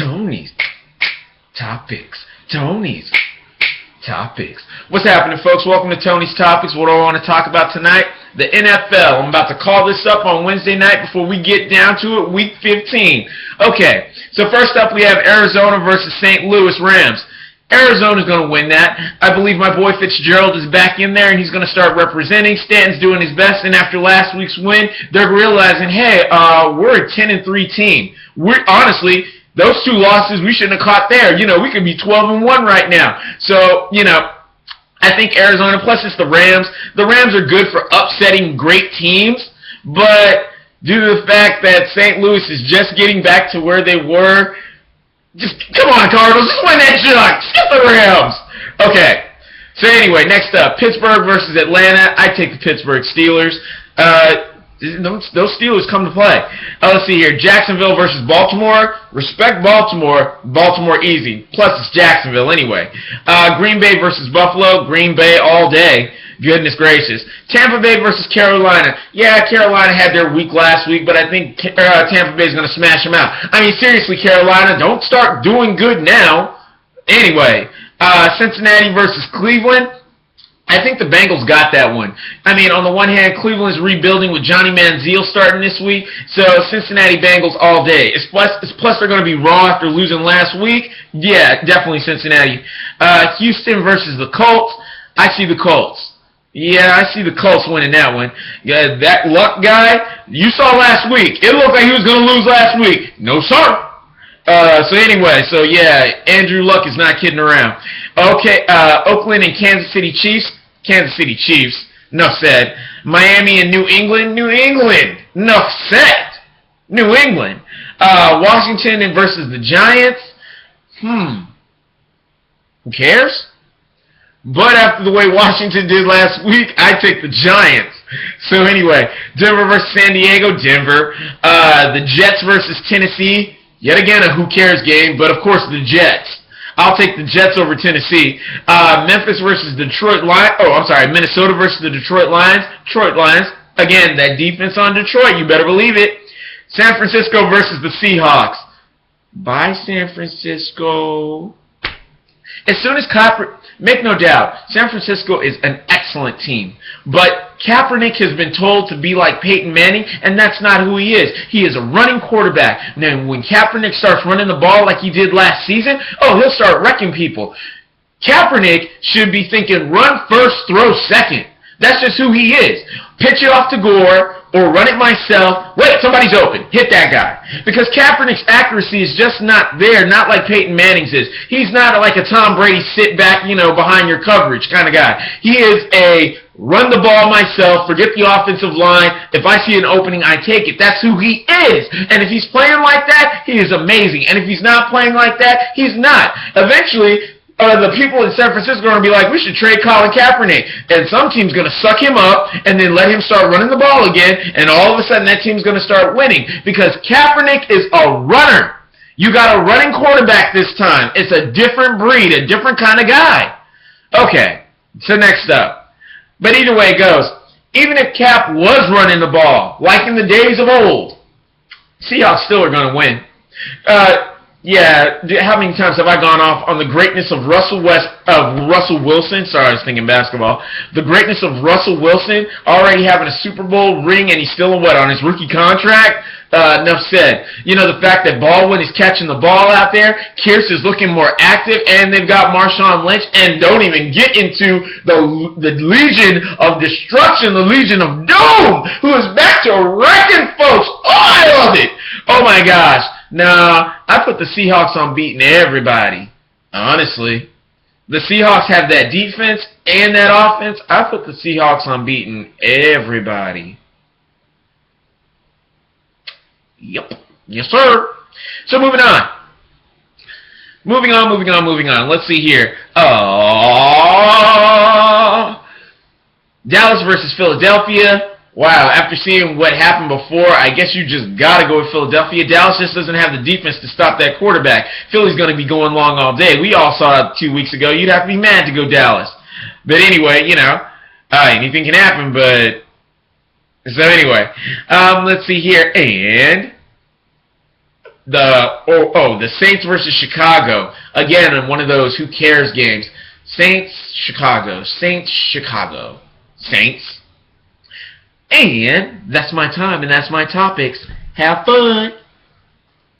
Tony's Topics. Tony's Topics. What's happening, folks? Welcome to Tony's Topics. What do I want to talk about tonight? The NFL. I'm about to call this up on Wednesday night before we get down to it, Week 15. Okay, so first up we have Arizona versus St. Louis Rams. Arizona's going to win that. I believe my boy Fitzgerald is back in there, and he's going to start representing. Stanton's doing his best, and after last week's win, they're realizing, hey, we're a 10-3 team. Honestly, those two losses we shouldn't have caught there. We could be 12-1 right now. So, I think Arizona, plus it's the Rams. The Rams are good for upsetting great teams, but due to the fact that St. Louis is just getting back to where they were, just come on, Cardinals, just win that junk. Skip the Rams. Okay. So anyway, next up, Pittsburgh versus Atlanta. I take the Pittsburgh Steelers. Those Steelers come to play. Let's see here. Jacksonville versus Baltimore. Respect Baltimore. Baltimore easy. Plus it's Jacksonville anyway. Green Bay versus Buffalo. Green Bay all day. Goodness gracious. Tampa Bay versus Carolina. Yeah, Carolina had their week last week, but I think Tampa Bay is going to smash them out. I mean, seriously, Carolina, don't start doing good now. Anyway, Cincinnati versus Cleveland. I think the Bengals got that one. I mean, on the one hand, Cleveland's rebuilding with Johnny Manziel starting this week, so Cincinnati Bengals all day. Plus they're going to be raw after losing last week. Yeah, definitely Cincinnati. Houston versus the Colts. I see the Colts. Yeah, I see the Colts winning that one. Yeah, that Luck guy, you saw last week. It looked like he was going to lose last week. No, sir. So anyway, Andrew Luck is not kidding around. Okay, Oakland and Kansas City Chiefs. Kansas City Chiefs. Enough said. Miami and New England. New England. Enough said. New England. Washington versus the Giants. Who cares? But after the way Washington did last week, I take the Giants. So anyway, Denver versus San Diego. Denver. The Jets versus Tennessee. Yet again a who cares game, but of course the Jets. I'll take the Jets over Tennessee. Memphis versus Detroit Lions. Minnesota versus the Detroit Lions. Detroit Lions. Again, that defense on Detroit, you better believe it. San Francisco versus the Seahawks. Bye, San Francisco. As soon as make no doubt, San Francisco is an excellent team. But Kaepernick has been told to be like Peyton Manning, and that's not who he is. He is a running quarterback. Now, when Kaepernick starts running the ball like he did last season, he'll start wrecking people. Kaepernick should be thinking run first, throw second. That's just who he is. Pitch it off to Gore, or run it myself. Wait, somebody's open. Hit that guy. Because Kaepernick's accuracy is just not there, not like Peyton Manning's is. He's not like a Tom Brady sit back, behind your coverage kind of guy. He is a run the ball myself, forget the offensive line. If I see an opening, I take it. That's who he is. And if he's playing like that, he is amazing. And if he's not playing like that, he's not. Eventually, the people in San Francisco are going to be like, we should trade Colin Kaepernick. And some team's going to suck him up and then let him start running the ball again. And all of a sudden, that team's going to start winning. Because Kaepernick is a runner. You got a running quarterback this time. It's a different breed, a different kind of guy. Okay, so next up. But either way it goes, even if Cap was running the ball, like in the days of old, Seahawks still are going to win. How many times have I gone off on the greatness of Russell Wilson? Sorry, I was thinking basketball. The greatness of Russell Wilson already having a Super Bowl ring, and he's still on his rookie contract? Enough said. The fact that Baldwin is catching the ball out there, Kearse is looking more active, and they've got Marshawn Lynch, and don't even get into the Legion of Destruction, the Legion of Doom, who is back to wrecking folks. I love it. Oh my gosh. Nah, I put the Seahawks on beating everybody. Honestly. The Seahawks have that defense and that offense. I put the Seahawks on beating everybody. Yep. Yes, sir. So moving on. Moving on. Let's see here. Dallas versus Philadelphia. Wow, after seeing what happened before, I guess you just got to go with Philadelphia. Dallas just doesn't have the defense to stop that quarterback. Philly's going to be going long all day. We all saw it 2 weeks ago. You'd have to be mad to go Dallas. But anyway, anything can happen. But so anyway, let's see here. And the Saints versus Chicago. Again, in one of those who cares games. Saints, Chicago. Saints. And that's my time, and that's my topics. Have fun.